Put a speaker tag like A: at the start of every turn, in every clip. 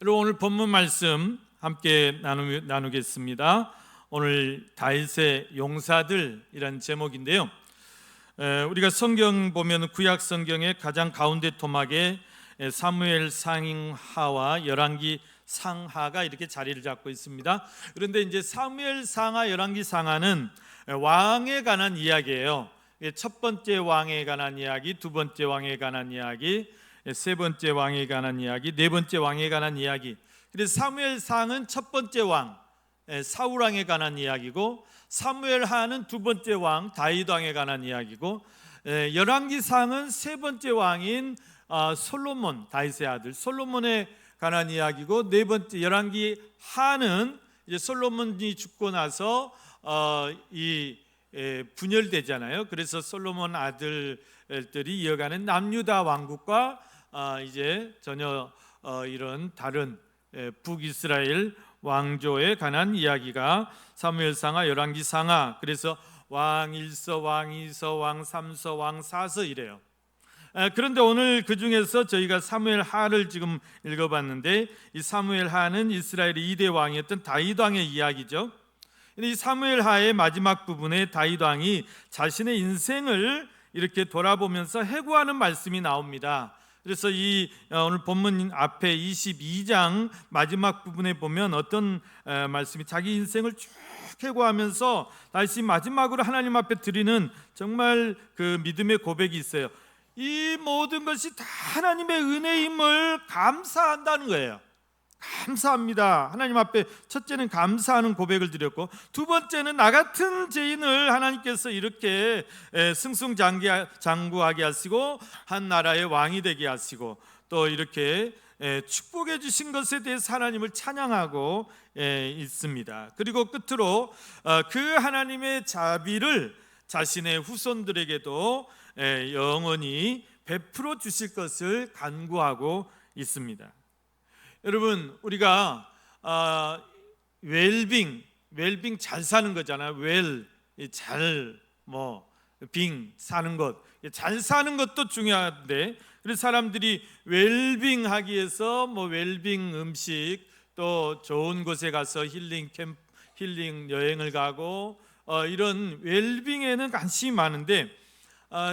A: 여러분, 오늘 본문 말씀 함께 나누겠습니다. 오늘 다윗의 용사들이란 제목인데요. 우리가 성경 보면 구약 성경의 가장 가운데 토막에 사무엘 상하와 열왕기 상하가 이렇게 자리를 잡고 있습니다. 그런데 이제 사무엘 상하, 열왕기 상하는 왕에 관한 이야기예요. 첫 번째 왕에 관한 이야기, 두 번째 왕에 관한 이야기, 세 번째 왕에 관한 이야기, 네 번째 왕에 관한 이야기. 그래서 사무엘 상은 첫 번째 왕 사울 왕에 관한 이야기고, 사무엘 하는 두 번째 왕 다윗 왕에 관한 이야기고, 열왕기 상은 세 번째 왕인 솔로몬, 다윗의 아들 솔로몬에 관한 이야기고, 네 번째 열왕기 하는 이제 솔로몬이 죽고 나서 분열되잖아요. 그래서 솔로몬 아들들이 이어가는 남유다 왕국과 이제 전혀 이런 다른 북이스라엘 왕조에 관한 이야기가 사무엘상하, 열왕기상하. 그래서 왕 1서, 왕 2서, 왕 3서, 왕 4서 이래요. 그런데 오늘 그 중에서 저희가 사무엘하를 지금 읽어봤는데, 이 사무엘하는 이스라엘의 2대 왕이었던 다윗 왕의 이야기죠. 이 사무엘하의 마지막 부분에 다윗 왕이 자신의 인생을 이렇게 돌아보면서 해구하는 말씀이 나옵니다. 그래서 이 오늘 본문 앞에 22장 마지막 부분에 보면 어떤 말씀이, 자기 인생을 쭉 해구하면서 다시 마지막으로 하나님 앞에 드리는 정말 그 믿음의 고백이 있어요. 이 모든 것이 다 하나님의 은혜임을 감사한다는 거예요. 감사합니다. 하나님 앞에 첫째는 감사하는 고백을 드렸고, 두 번째는 나 같은 죄인을 하나님께서 이렇게 승승장구하게 하시고 한 나라의 왕이 되게 하시고, 또 이렇게 축복해 주신 것에 대해서 하나님을 찬양하고 있습니다. 그리고 끝으로 그 하나님의 자비를 자신의 후손들에게도 영원히 베풀어 주실 것을 간구하고 있습니다. 여러분, 우리가 웰빙 잘 사는 거잖아요. 빙 사는 것, 잘 사는 것도 중요한데, 그래서 사람들이 웰빙 하기 위해서 웰빙 음식, 또 좋은 곳에 가서 힐링 여행을 가고 이런 웰빙에는 관심이 많은데,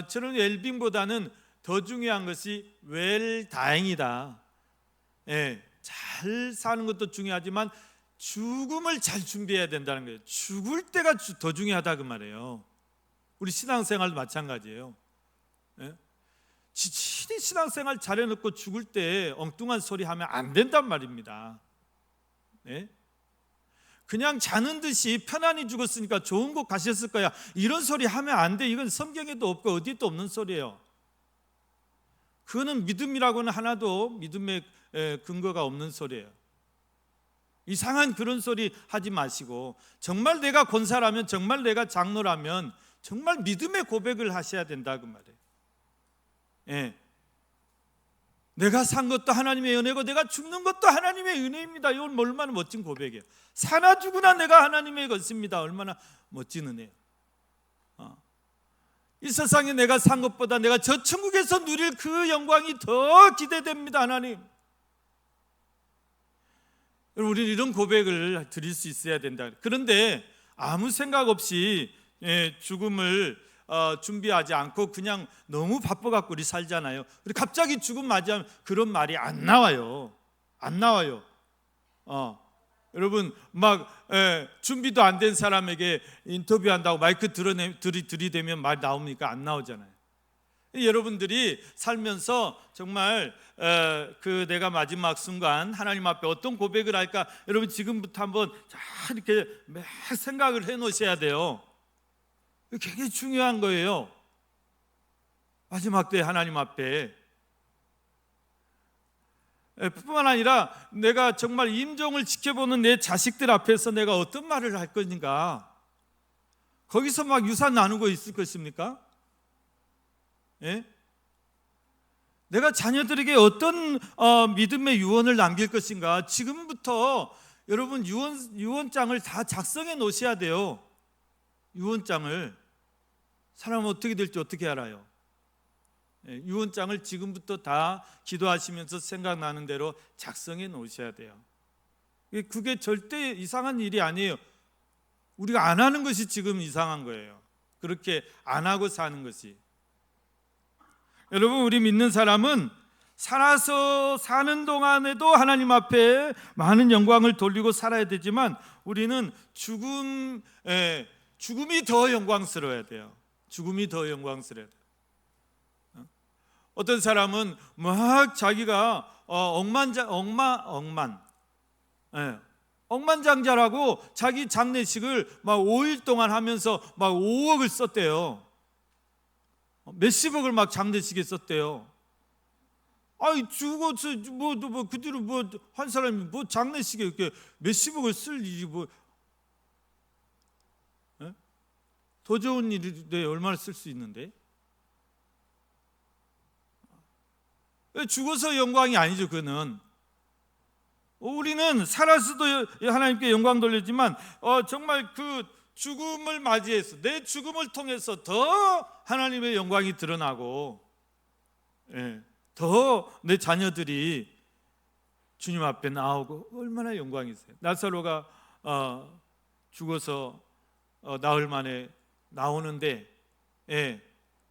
A: 저는 웰빙보다는 더 중요한 것이 웰다행이다. 잘 사는 것도 중요하지만 죽음을 잘 준비해야 된다는 거예요. 죽을 때가 더 중요하다 그 말이에요. 우리 신앙생활도 마찬가지예요. 지친히 신앙생활 잘해놓고 죽을 때 엉뚱한 소리 하면 안 된단 말입니다. 그냥 자는 듯이 편안히 죽었으니까 좋은 곳 가셨을 거야, 이런 소리 하면 안 돼. 이건 성경에도 없고 어디에도 없는 소리예요. 그거는 믿음이라고는 하나도 믿음의 근거가 없는 소리예요. 이상한 그런 소리 하지 마시고, 정말 내가 권사라면, 정말 내가 장로라면 정말 믿음의 고백을 하셔야 된다 그 말이에요. 내가 산 것도 하나님의 은혜고 내가 죽는 것도 하나님의 은혜입니다. 이건 얼마나 멋진 고백이에요. 사나 죽으나 내가 하나님의 것입니다. 얼마나 멋진 은혜예요. 이 세상에 내가 산 것보다 내가 저 천국에서 누릴 그 영광이 더 기대됩니다. 하나님, 우리는 이런 고백을 드릴 수 있어야 된다. 그런데 아무 생각 없이 죽음을 준비하지 않고 그냥 너무 바빠갖고 우리 살잖아요. 그리고 갑자기 죽음 맞이하면 그런 말이 안 나와요. 여러분, 준비도 안 된 사람에게 인터뷰한다고 마이크 들이대면 말 나옵니까? 안 나오잖아요. 여러분들이 살면서 정말 내가 마지막 순간 하나님 앞에 어떤 고백을 할까, 여러분 지금부터 한번 잘 이렇게 매 생각을 해놓으셔야 돼요. 굉장히 중요한 거예요. 마지막 때 하나님 앞에 뿐만 아니라 내가 정말 임종을 지켜보는 내 자식들 앞에서 내가 어떤 말을 할 것인가. 거기서 유산 나누고 있을 것입니까? 내가 자녀들에게 어떤 믿음의 유언을 남길 것인가. 지금부터 여러분 유언장을 다 작성해 놓으셔야 돼요. 유언장을. 사람은 어떻게 될지 어떻게 알아요? 유언장을 지금부터 다 기도하시면서 생각나는 대로 작성해 놓으셔야 돼요. 그게 절대 이상한 일이 아니에요. 우리가 안 하는 것이 지금 이상한 거예요. 그렇게 안 하고 사는 것이. 여러분, 우리 믿는 사람은 살아서 사는 동안에도 하나님 앞에 많은 영광을 돌리고 살아야 되지만 우리는 죽음이 더 영광스러워야 돼요. 죽음이 더 영광스러워야 돼요. 어떤 사람은 막 자기가 억만장자라고 자기 장례식을 막 5일 동안 하면서 막 5억을 썼대요. 몇십억을 막 장례식에 썼대요. 아이, 죽어서 그 뒤로 한 사람이 장례식에 이렇게 몇십억을 쓸 일이 더 좋은 일인데 얼마나 쓸 수 있는데? 죽어서 영광이 아니죠. 그는 우리는 살아서도 하나님께 영광 돌리지만 정말 그 죽음을 맞이해서 내 죽음을 통해서 더 하나님의 영광이 드러나고 더 내 자녀들이 주님 앞에 나오고 얼마나 영광이세요. 나사로가 죽어서 나흘 만에 나오는데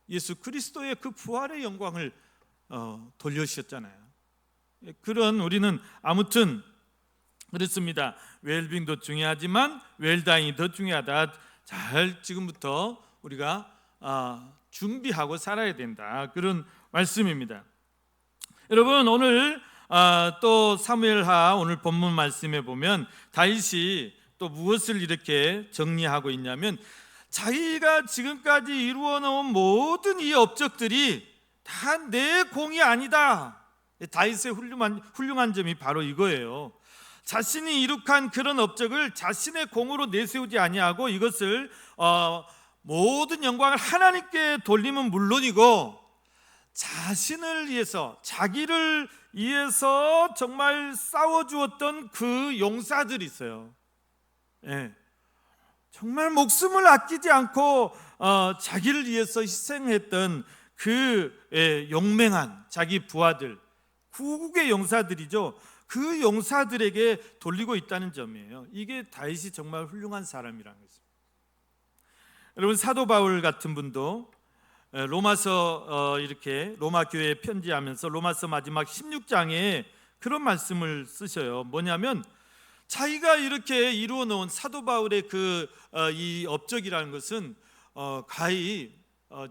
A: 예수 그리스도의 그 부활의 영광을 돌려주셨잖아요. 그런 우리는 아무튼 그렇습니다. 웰빙도 중요하지만 웰다잉이 더 중요하다. 잘 지금부터 우리가 준비하고 살아야 된다. 그런 말씀입니다. 여러분, 오늘 또 사무엘하 오늘 본문 말씀에 보면 다윗이 또 무엇을 이렇게 정리하고 있냐면 자기가 지금까지 이루어 놓은 모든 이 업적들이 다 내 공이 아니다. 다윗의 훌륭한 점이 바로 이거예요. 자신이 이룩한 그런 업적을 자신의 공으로 내세우지 아니하고 이것을 모든 영광을 하나님께 돌리면 물론이고 자신을 위해서 자기를 위해서 정말 싸워주었던 그 용사들이 있어요. 정말 목숨을 아끼지 않고 자기를 위해서 희생했던 그 용맹한 자기 부하들, 구국의 용사들이죠. 그 용사들에게 돌리고 있다는 점이에요. 이게 다윗이 정말 훌륭한 사람이라는 거죠. 여러분, 사도 바울 같은 분도 로마서 이렇게 로마 교회에 편지하면서 로마서 마지막 16장에 그런 말씀을 쓰셔요. 뭐냐면 자기가 이렇게 이루어 놓은 사도 바울의 이 업적이라는 것은 가히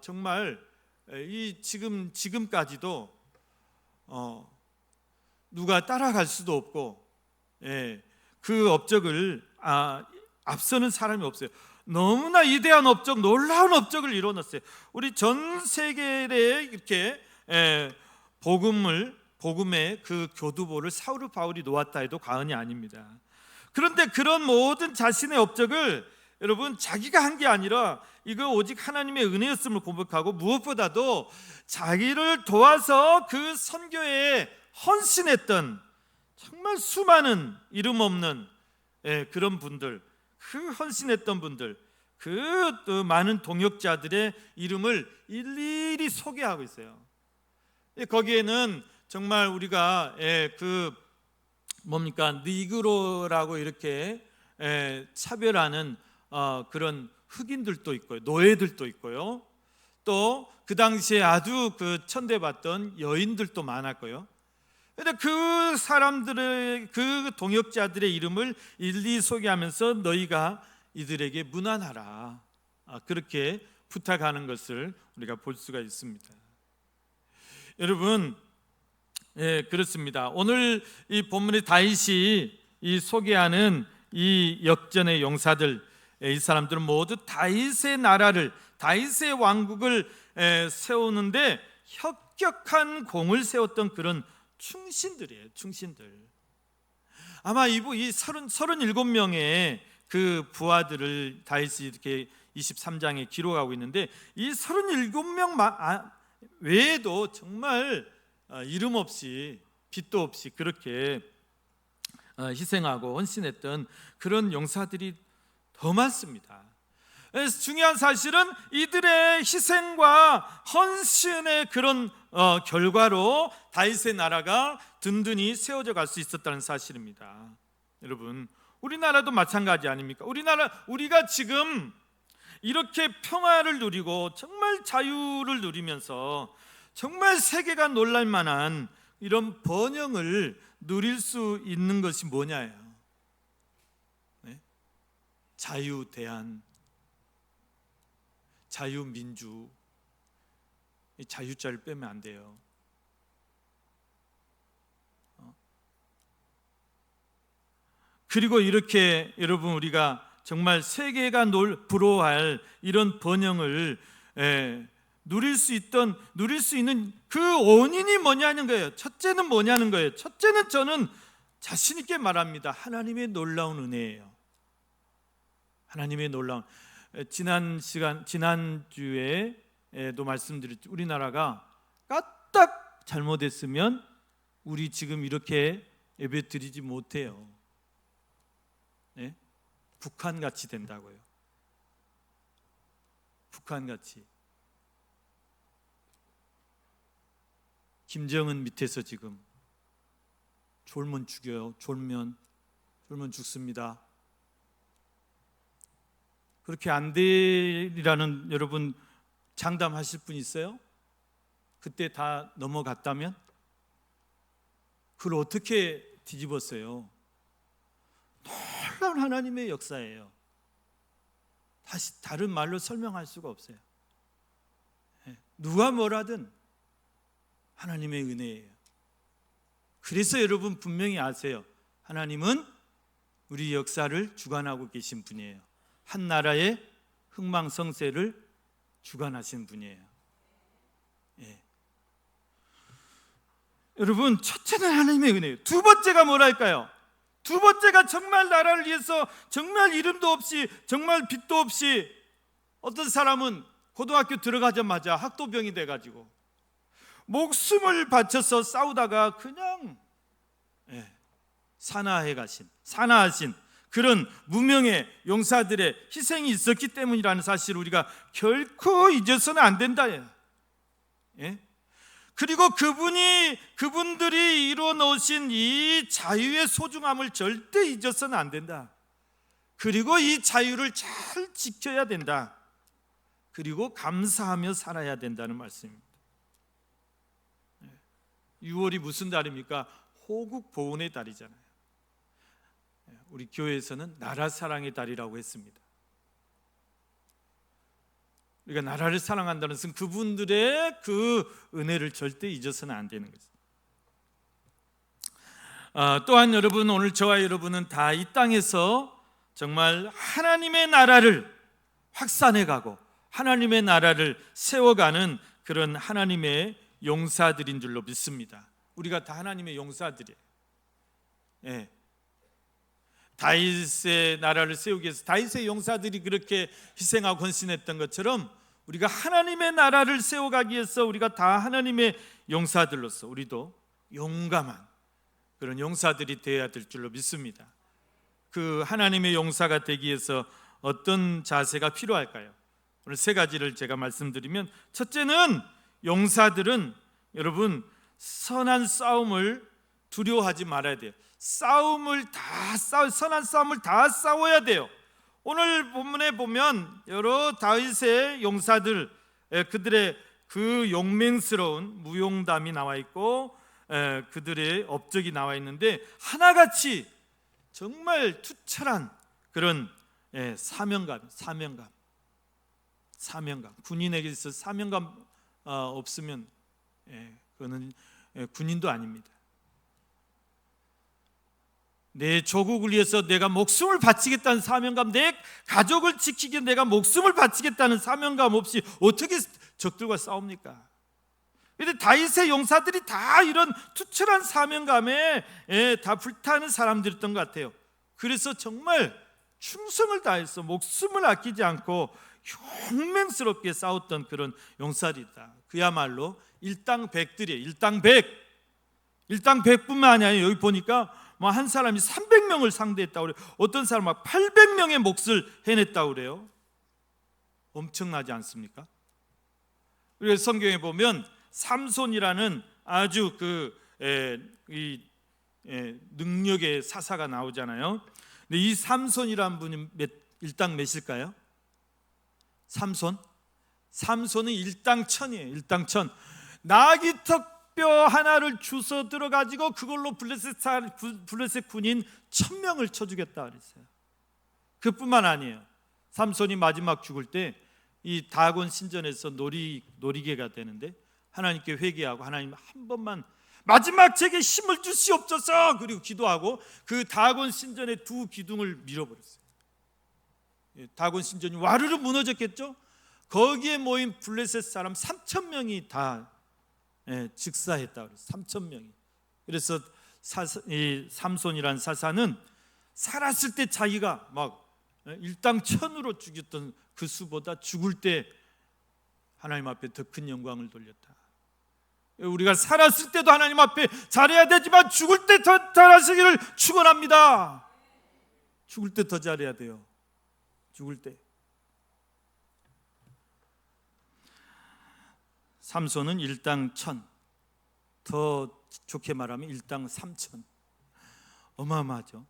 A: 정말 이 지금까지도 누가 따라갈 수도 없고 그 업적을 앞서는 사람이 없어요. 너무나 위대한 업적, 놀라운 업적을 이뤄냈어요. 우리 전 세계에 이렇게 복음의 그 교두보를 사울 바울이 놓았다 해도 과언이 아닙니다. 그런데 그런 모든 자신의 업적을 여러분 자기가 한 게 아니라 이거 오직 하나님의 은혜였음을 고백하고 무엇보다도 자기를 도와서 그 선교에 헌신했던 정말 수많은 이름 없는 그런 분들, 그 헌신했던 분들, 그 많은 동역자들의 이름을 일일이 소개하고 있어요. 거기에는 정말 우리가 니그로라고 이렇게 차별하는 그런 흑인들도 있고요, 노예들도 있고요, 또 그 당시에 아주 천대받던 여인들도 많았고요. 그런데 그 사람들의 그 동역자들의 이름을 일일이 소개하면서 너희가 이들에게 문안하라, 그렇게 부탁하는 것을 우리가 볼 수가 있습니다. 여러분, 그렇습니다. 오늘 이 본문의 다윗이 이 소개하는 이 역전의 용사들, 이 사람들은 모두 다윗의 나라를, 다윗의 왕국을 세우는데 혁혁한 공을 세웠던 그런 충신들이에요. 충신들. 아마 이 37명의 그 부하들을 다윗이 이렇게 23장에 기록하고 있는데 이 37명 외에도 정말 이름 없이 빚도 없이 그렇게 희생하고 헌신했던 그런 용사들이 더 많습니다. 중요한 사실은 이들의 희생과 헌신의 그런 결과로 다윗의 나라가 든든히 세워져 갈 수 있었다는 사실입니다. 여러분, 우리나라도 마찬가지 아닙니까? 우리가 지금 이렇게 평화를 누리고 정말 자유를 누리면서 정말 세계가 놀랄 만한 이런 번영을 누릴 수 있는 것이 뭐냐예요. 네? 자유대한, 자유민주, 이 자유자를 빼면 안 돼요. 그리고 이렇게 여러분, 우리가 정말 세계가 부러워할 이런 번영을 누릴 수 있는 그 원인이 뭐냐는 거예요. 첫째는 뭐냐는 거예요. 첫째는 저는 자신 있게 말합니다. 하나님의 놀라운 은혜예요. 하나님의 놀라운, 지난주에도 말씀드렸죠. 우리나라가 까딱 잘못했으면 우리 지금 이렇게 예배 드리지 못해요. 네? 북한같이 된다고요. 북한같이. 김정은 밑에서 지금 졸면 죽여요. 졸면 죽습니다. 그렇게 안 되리라는 여러분 장담하실 분 있어요? 그때 다 넘어갔다면? 그걸 어떻게 뒤집었어요? 놀라운 하나님의 역사예요. 다시 다른 말로 설명할 수가 없어요. 누가 뭐라든 하나님의 은혜예요. 그래서 여러분 분명히 아세요. 하나님은 우리 역사를 주관하고 계신 분이에요. 한 나라의 흥망성쇠를 주관하신 분이에요. 여러분, 첫째는 하나님의 은혜예요. 두 번째가 뭐랄까요? 두 번째가 정말 나라를 위해서 정말 이름도 없이 정말 빚도 없이, 어떤 사람은 고등학교 들어가자마자 학도병이 돼가지고 목숨을 바쳐서 싸우다가 그냥 산화하신 그런 무명의 용사들의 희생이 있었기 때문이라는 사실을 우리가 결코 잊어서는 안 된다. 그리고 그분들이 이루어 놓으신 이 자유의 소중함을 절대 잊어서는 안 된다. 그리고 이 자유를 잘 지켜야 된다. 그리고 감사하며 살아야 된다는 말씀입니다. 6월이 무슨 달입니까? 호국 보훈의 달이잖아요. 우리 교회에서는 나라 사랑의 달이라고 했습니다. 우리가 나라를 사랑한다는 것은 그분들의 그 은혜를 절대 잊어서는 안 되는 거죠. 또한 여러분, 오늘 저와 여러분은 다 이 땅에서 정말 하나님의 나라를 확산해가고 하나님의 나라를 세워가는 그런 하나님의 용사들인 줄로 믿습니다. 우리가 다 하나님의 용사들이에요. 다윗의 나라를 세우기 위해서 다윗의 용사들이 그렇게 희생하고 헌신했던 것처럼 우리가 하나님의 나라를 세워가기 위해서 우리가 다 하나님의 용사들로서 우리도 용감한 그런 용사들이 되어야 될 줄로 믿습니다. 그 하나님의 용사가 되기 위해서 어떤 자세가 필요할까요? 오늘 세 가지를 제가 말씀드리면, 첫째는 용사들은 여러분 선한 싸움을 두려워하지 말아야 돼요. 선한 싸움을 다 싸워야 돼요. 오늘 본문에 보면 여러 다윗의 용사들, 그들의 그 용맹스러운 무용담이 나와 있고 그들의 업적이 나와 있는데, 하나같이 정말 투철한 그런 사명감. 군인에게 있어 사명감 없으면 그거는 군인도 아닙니다. 내 조국을 위해서 내가 목숨을 바치겠다는 사명감, 내 가족을 지키기 위해 내가 목숨을 바치겠다는 사명감 없이 어떻게 적들과 싸웁니까? 그런데 다윗의 용사들이 다 이런 투철한 사명감에 다 불타는 사람들이었던 것 같아요. 그래서 정말 충성을 다해서 목숨을 아끼지 않고 용맹스럽게 싸웠던 그런 용사들이다. 그야말로 일당백들이에요. 일당백뿐만 아니라 여기 보니까 뭐 한 사람이 300명을 상대했다고 그래요. 어떤 사람은 막 800명의 몫을 해냈다고 그래요. 엄청나지 않습니까? 우리가 성경에 보면 삼손이라는 아주 능력의 사사가 나오잖아요. 근데 이 삼손이라는 분이 일당 몇일까요? 삼손은 일당천이에요. 일당천. 나귀 턱뼈 하나를 주워 들어가지고 그걸로 블레셋 군인 1000명을 쳐 죽였다 그랬어요. 그뿐만 아니에요. 삼손이 마지막 죽을 때 이 다곤 신전에서 놀이개가 되는데 하나님께 회개하고 하나님 한 번만 마지막 제게 힘을 주시옵소서 그리고 기도하고 그 다곤 신전의 두 기둥을 밀어버렸어요. 다곤 신전이 와르르 무너졌겠죠. 거기에 모인 블레셋 사람 3000명이 다 즉사했다 그랬어요. 3000명이. 그래서 이 삼손이란 사사는 살았을 때 자기가 막 일당천으로 죽였던 그 수보다 죽을 때 하나님 앞에 더 큰 영광을 돌렸다. 우리가 살았을 때도 하나님 앞에 잘해야 되지만 죽을 때 더 잘하시기를 축원합니다. 죽을 때 더 잘해야 돼요. 죽을 때. 삼손은 일당 1000, 더 좋게 말하면 일당 3000. 어마어마하죠.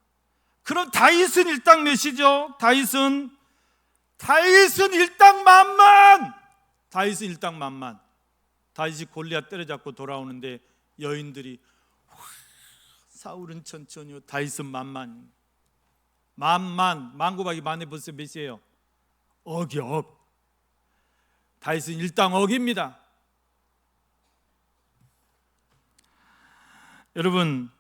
A: 그럼 다윗은 일당 몇이죠? 다윗은 일당 10,000,000. 다윗은 일당 10,000,000. 다윗이 골리앗 때려잡고 돌아오는데 여인들이 사울은 천천히요 다윗은 10,000,000. 10,000,000 곱하기 만에 벌써 몇이에요? 억이요. 다윗은 일당 억입니다. 여러분,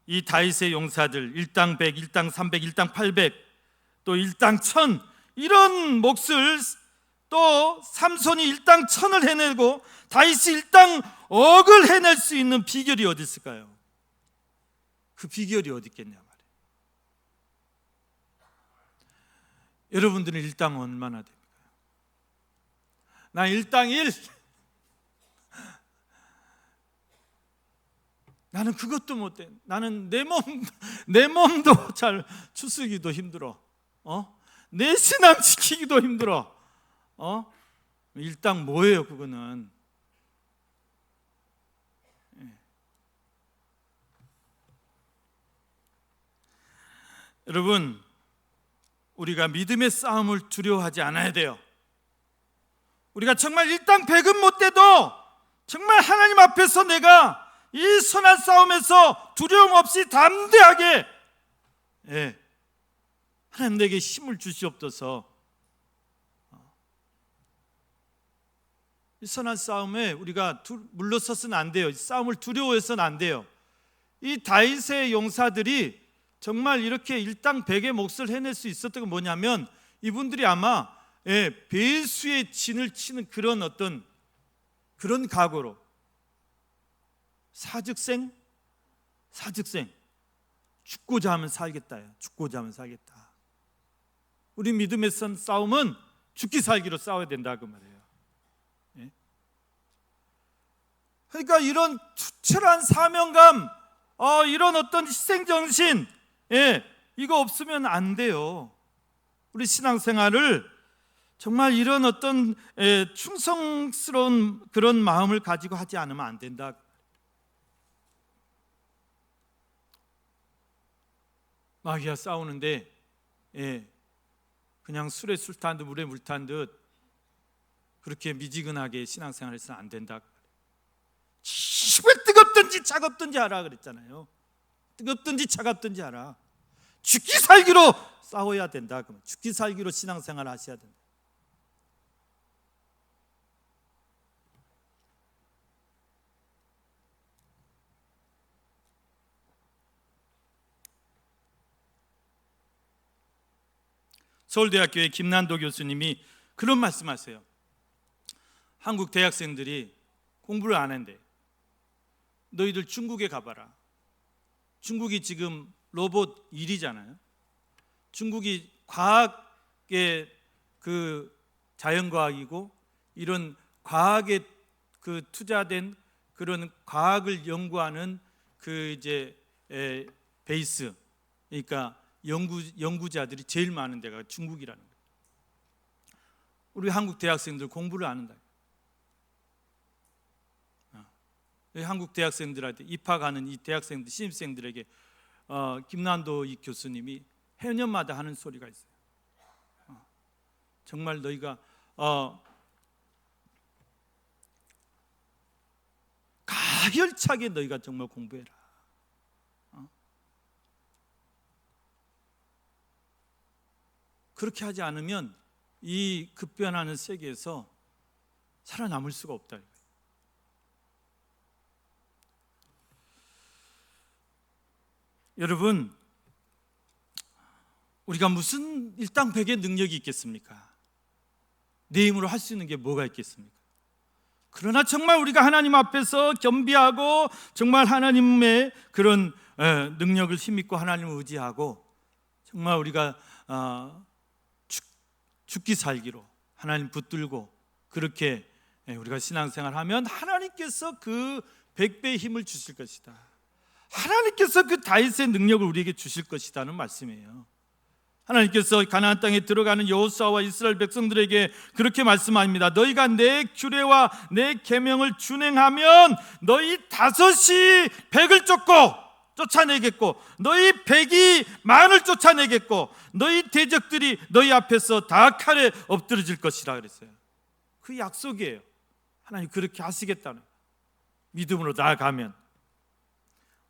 A: 이 다윗의 용사들 일당 100, 일당 300, 일당 800, 또 일당 1000 이런 몫을 또 삼손이 일당 1000을 해내고 다윗이 일당 억을 해낼 수 있는 비결이 어디 있을까요? 그 비결이 어디 있겠냐 말이에요. 여러분들은 일당 얼마나 됩니까? 나 일당 1. 나는 그것도 못해. 나는 내 몸도 잘 추스기도 힘들어. 내 신앙 지키기도 힘들어. 일당 뭐예요 그거는? 여러분, 우리가 믿음의 싸움을 두려워하지 않아야 돼요. 우리가 정말 일당 100은 못 돼도 정말 하나님 앞에서 내가 이 선한 싸움에서 두려움 없이 담대하게 하나님 내게 힘을 주시옵소서. 이 선한 싸움에 우리가 물러서서는 안 돼요. 싸움을 두려워해서는 안 돼요. 이 다윗의 용사들이 정말 이렇게 일당 100의 몫을 해낼 수 있었던 건 뭐냐면 이분들이 아마 배수의 진을 치는 그런 각오로 사직생 죽고자 하면 살겠다. 죽고자 하면 살겠다. 우리 믿음의 싸움은 죽기 살기로 싸워야 된다 그 말이에요. 그러니까 이런 투철한 사명감, 이런 어떤 희생정신, 이거 없으면 안 돼요. 우리 신앙생활을 정말 이런 어떤 충성스러운 그런 마음을 가지고 하지 않으면 안 된다. 마귀와 싸우는데 그냥 술에 술 탄 듯 물에 물 탄 듯 그렇게 미지근하게 신앙생활을 해서는 안 된다. 왜 뜨겁든지 차갑든지 하라 그랬잖아요. 뜨겁든지 차갑든지 하라. 죽기 살기로 싸워야 된다. 죽기 살기로 신앙생활 하셔야 된다. 서울대학교의 김난도 교수님이 그런 말씀하세요. 한국 대학생들이 공부를 안 한대. 너희들 중국에 가봐라. 중국이 지금 로봇 1위잖아요. 중국이 과학의 그 자연과학이고 이런 과학에 그 투자된 그런 과학을 연구하는 그 이제 베이스, 그러니까 연구자들이 제일 많은 데가 중국이라는 거예요.
B: 우리 한국 대학생들 공부를 안 한다. 한국 대학생들한테 입학하는 이 대학생들, 신입생들에게 김난도 이 교수님이 해년마다 하는 소리가 있어요. 정말 너희가 가열차게 너희가 정말 공부해라. 그렇게 하지 않으면 이 급변하는 세계에서 살아남을 수가 없다. 여러분, 우리가 무슨 일당백의 능력이 있겠습니까? 내 힘으로 할 수 있는 게 뭐가 있겠습니까? 그러나 정말 우리가 하나님 앞에서 겸비하고 정말 하나님의 그런 능력을 힘입고 하나님을 의지하고 정말 우리가 죽기 살기로 하나님 붙들고 그렇게 우리가 신앙생활하면 하나님께서 그 100배의 힘을 주실 것이다. 하나님께서 그 다윗의 능력을 우리에게 주실 것이라는 말씀이에요. 하나님께서 가나안 땅에 들어가는 여호수아와 이스라엘 백성들에게 그렇게 말씀합니다. 너희가 내 규례와 내 계명을 준행하면 너희 5이 100을 쫓아내겠고 너희 100이 10,000을 쫓아내겠고 너희 대적들이 너희 앞에서 다 칼에 엎드러질 것이라 그랬어요. 그 약속이에요. 하나님 그렇게 하시겠다는 믿음으로 나아가면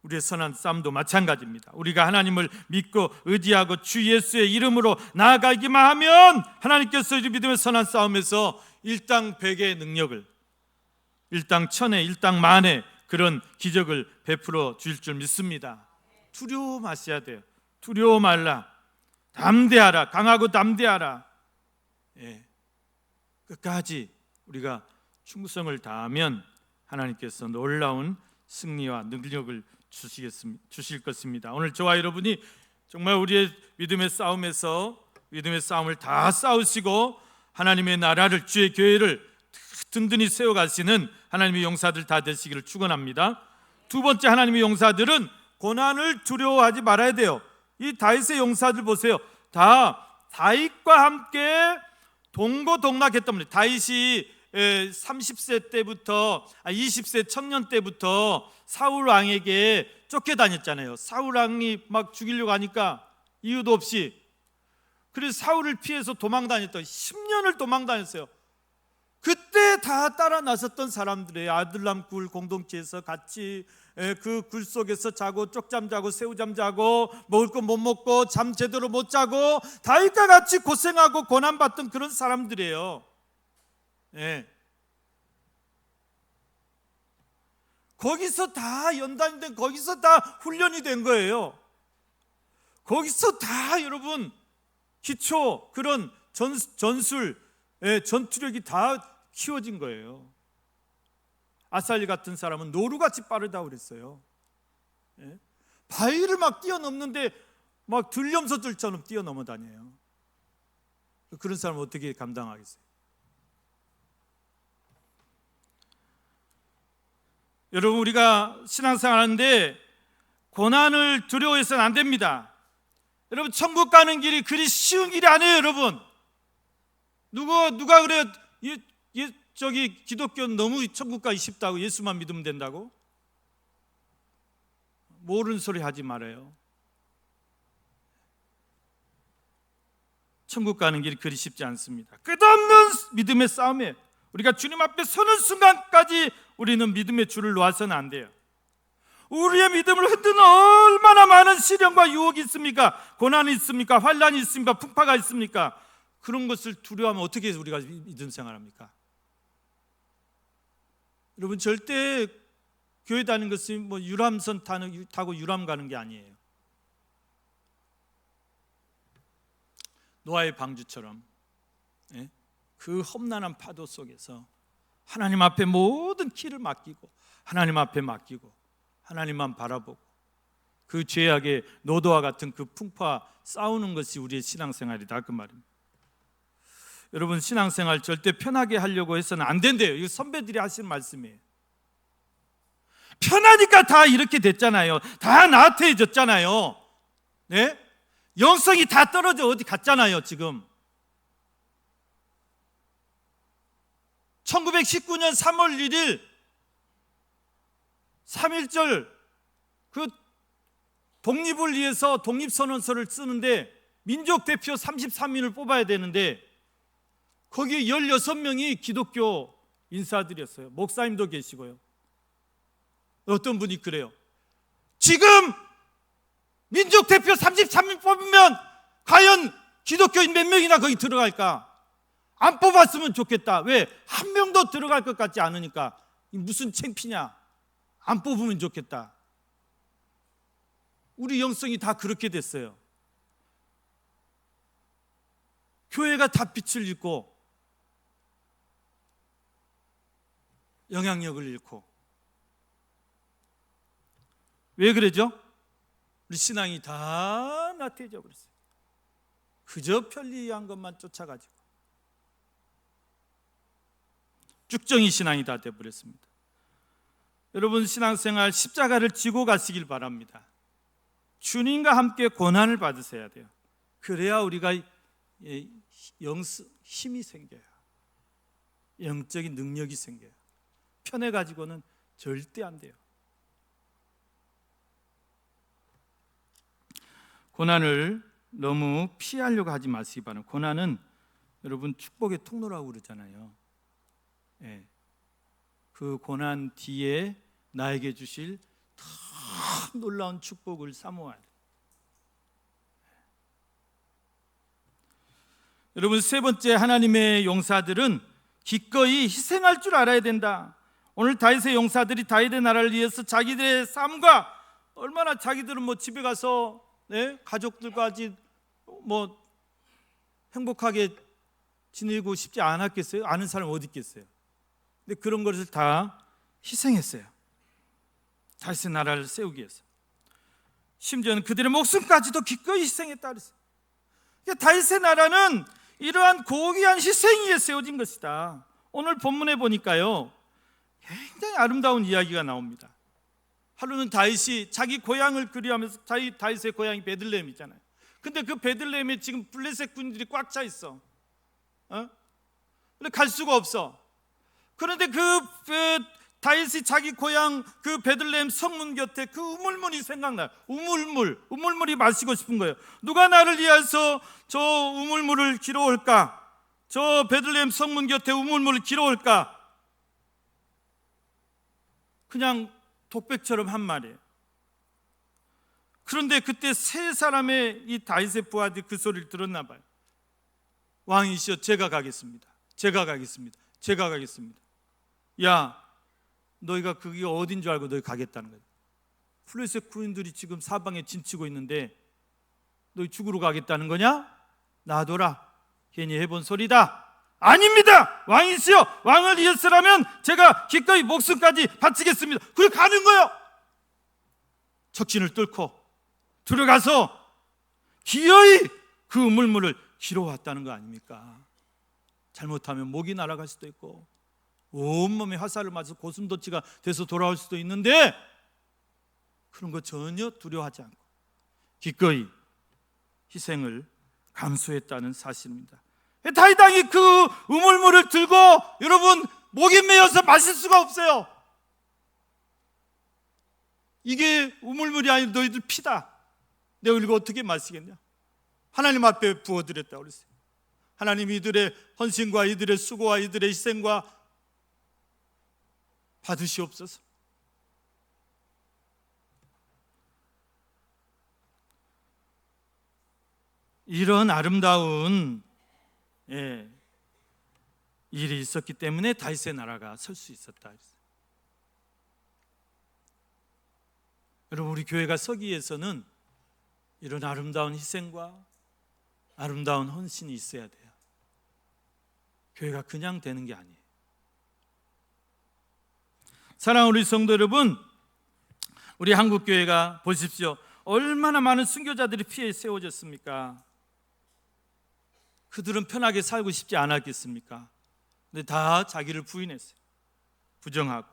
B: 우리의 선한 싸움도 마찬가지입니다. 우리가 하나님을 믿고 의지하고 주 예수의 이름으로 나아가기만 하면 하나님께서 이 믿음의 선한 싸움에서 일당 100의 능력을, 일당 1000의, 일당 10,000의 그런 기적을 베풀어 주실 줄 믿습니다. 두려워 마셔야 돼요. 두려워 말라. 담대하라. 강하고 담대하라. 끝까지 우리가 충성을 다하면 하나님께서 놀라운 승리와 능력을 주실 것입니다. 오늘 저와 여러분이 정말 우리의 믿음의 싸움에서 믿음의 싸움을 다 싸우시고 하나님의 나라를, 주의 교회를 든든히 세워가시는 하나님의 용사들 다 되시기를 축원합니다. 두 번째, 하나님의 용사들은 고난을 두려워하지 말아야 돼요. 이 다윗의 용사들 보세요. 다 다윗과 함께 동고동락했단 말이에요. 다윗이 30세 때부터 20세 청년 때부터 사울 왕에게 쫓겨다녔잖아요. 사울 왕이 막 죽이려고 하니까 이유도 없이, 그래서 사울을 피해서 도망다녔던 10년을 도망다녔어요. 그때 다 따라 나섰던 사람들의 아들람 굴 공동체에서 같이 그 굴 속에서 자고 쪽잠 자고 새우잠 자고 먹을 거 못 먹고 잠 제대로 못 자고 다윗과 같이 고생하고 고난받던 그런 사람들이에요. 거기서 다 연단이 된, 거기서 다 훈련이 된 거예요. 거기서 다 여러분 기초 그런 전술, 전투력이 다 키워진 거예요. 아살리 같은 사람은 노루같이 빠르다고 그랬어요. 바위를 막 뛰어넘는데 막 들염소들처럼 뛰어넘어 다녀요. 그런 사람은 어떻게 감당하겠어요? 여러분, 우리가 신앙생활 하는데 고난을 두려워해서는 안 됩니다. 여러분, 천국 가는 길이 그리 쉬운 길이 아니에요. 여러분, 누가 그래요? 저기 기독교는 너무 천국 가기 쉽다고, 예수만 믿으면 된다고? 모르는 소리 하지 말아요. 천국 가는 길이 그리 쉽지 않습니다. 끝없는 믿음의 싸움이에요. 우리가 주님 앞에 서는 순간까지 우리는 믿음의 줄을 놓아서는 안 돼요. 우리의 믿음을 흔드는 얼마나 많은 시련과 유혹이 있습니까? 고난이 있습니까? 환난이 있습니까? 풍파가 있습니까? 그런 것을 두려워하면 어떻게 해서 우리가 믿음 생활합니까? 여러분, 절대 교회 다니는 것이 뭐 유람선 타고 유람 가는 게 아니에요. 노아의 방주처럼 그 험난한 파도 속에서 하나님 앞에 모든 키를 맡기고 하나님 앞에 맡기고 하나님만 바라보고 그 죄악의 노도와 같은 그 풍파 싸우는 것이 우리의 신앙생활이다, 그 말입니다. 여러분, 신앙생활 절대 편하게 하려고 해서는 안 된대요. 이거 선배들이 하시는 말씀이에요. 편하니까 다 이렇게 됐잖아요. 다 나태해졌잖아요. 영성이 다 떨어져 어디 갔잖아요, 지금. 1919년 3월 1일 3.1절 그 독립을 위해서 독립선언서를 쓰는데 민족 대표 33인을 뽑아야 되는데 거기에 16명이 기독교 인사들이었어요. 목사님도 계시고요. 어떤 분이 그래요. 지금 민족 대표 33인 뽑으면 과연 기독교인 몇 명이나 거기 들어갈까? 안 뽑았으면 좋겠다. 왜? 한 명도 들어갈 것 같지 않으니까. 무슨 창피냐? 안 뽑으면 좋겠다. 우리 영성이 다 그렇게 됐어요. 교회가 다 빛을 잃고 영향력을 잃고. 왜 그러죠? 우리 신앙이 다 나태해져 버렸어요. 그저 편리한 것만 쫓아가지고 쭉정이 신앙이 다 되어버렸습니다. 여러분, 신앙생활 십자가를 지고 가시길 바랍니다. 주님과 함께 고난을 받으셔야 돼요. 그래야 우리가 힘이 생겨요. 영적인 능력이 생겨요. 편해가지고는 절대 안 돼요. 고난을 너무 피하려고 하지 마시기 바랍니다. 고난은 여러분 축복의 통로라고 그러잖아요. 예. 그 고난 뒤에 나에게 주실 더 놀라운 축복을 사모해야 돼요. 여러분, 세 번째, 하나님의 용사들은 기꺼이 희생할 줄 알아야 된다. 오늘 다윗의 용사들이 다윗의 나라를 위해서 자기들의 삶과 얼마나 자기들은 집에 가서 가족들과 행복하게 지내고 싶지 않았겠어요? 아는 사람 어디 있겠어요? 근데 그런 것을 다 희생했어요. 다윗의 나라를 세우기 위해서. 심지어는 그들의 목숨까지도 기꺼이 희생했다 그랬어요. 그러니까 다윗의 나라는 이러한 고귀한 희생 위에 세워진 것이다. 오늘 본문에 보니까요, 굉장히 아름다운 이야기가 나옵니다. 하루는 다윗이 자기 고향을 그리하면서, 다윗의 고향이 베들레헴이잖아요. 근데 그 베들레헴에 지금 블레셋 군인들이 꽉 차 있어. 근데 갈 수가 없어. 그런데 그 다윗이 자기 고향 그 베들레헴 성문 곁에 그 우물물이 생각나요. 우물물이 마시고 싶은 거예요. 누가 나를 위해서 저 우물물을 길어올까? 저 베들레헴 성문 곁에 우물물을 길어올까? 그냥 독백처럼 한 말이에요. 그런데 그때 세 사람의 이 다윗의 부하들이 그 소리를 들었나 봐요. 왕이시여, 제가 가겠습니다. 야, 너희가 그게 어딘 줄 알고 너희 가겠다는 거야. 블레셋 군인들이 지금 사방에 진치고 있는데 너희 죽으러 가겠다는 거냐? 놔둬라. 괜히 해본 소리다. 아닙니다. 왕이시여, 왕을 위해서라면 제가 기꺼이 목숨까지 바치겠습니다. 그래 가는 거요. 적진을 뚫고 들어가서 기어이 그 우물물을 길어왔다는 거 아닙니까? 잘못하면 목이 날아갈 수도 있고 온몸에 화살을 맞아서 고슴도치가 돼서 돌아올 수도 있는데 그런 거 전혀 두려워하지 않고 기꺼이 희생을 감수했다는 사실입니다. 다윗 왕이 그 우물물을 들고, 여러분, 목이 메어서 마실 수가 없어요. 이게 우물물이 아니라 너희들 피다. 내가 이거 어떻게 마시겠냐? 하나님 앞에 부어드렸다고 그랬어요. 하나님 이들의 헌신과 이들의 수고와 이들의 희생과 받으시옵소서. 이런 아름다운 일이 있었기 때문에 다윗의 나라가 설 수 있었다. 여러분, 우리 교회가 서기 위해서는 이런 아름다운 희생과 아름다운 헌신이 있어야 돼요. 교회가 그냥 되는 게 아니에요. 사랑하는 우리 성도 여러분, 우리 한국교회가 보십시오. 얼마나 많은 순교자들이 피해 세워졌습니까? 그들은 편하게 살고 싶지 않았겠습니까? 근데 다 자기를 부인했어요. 부정하고,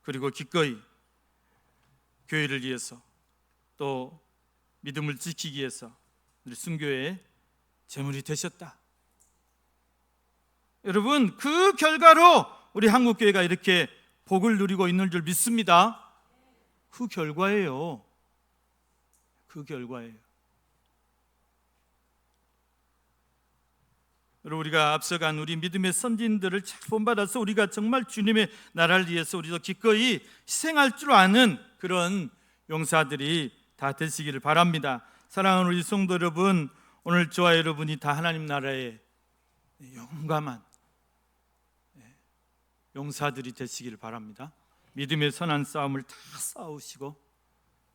B: 그리고 기꺼이 교회를 위해서 또 믿음을 지키기 위해서 우리 순교의 제물이 되셨다. 여러분, 그 결과로 우리 한국교회가 이렇게 복을 누리고 있는 줄 믿습니다. 그 결과예요. 그 결과예요. 여러분, 우리가 앞서간 우리 믿음의 선진들을 잘 본받아서 우리가 정말 주님의 나라를 위해서 우리도 기꺼이 희생할 줄 아는 그런 용사들이 다 되시기를 바랍니다. 사랑하는 우리 성도 여러분, 오늘 저와 여러분이 다 하나님 나라의 용감한 용사들이 되시기를 바랍니다. 믿음의 선한 싸움을 다 싸우시고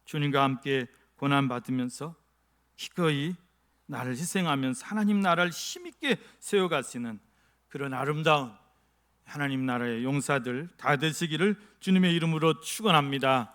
B: 주님과 함께 고난받으면서 기꺼이 나를 희생하면서 하나님 나라를 힘있게 세워가시는 그런 아름다운 하나님 나라의 용사들 다 되시기를 주님의 이름으로 축원합니다.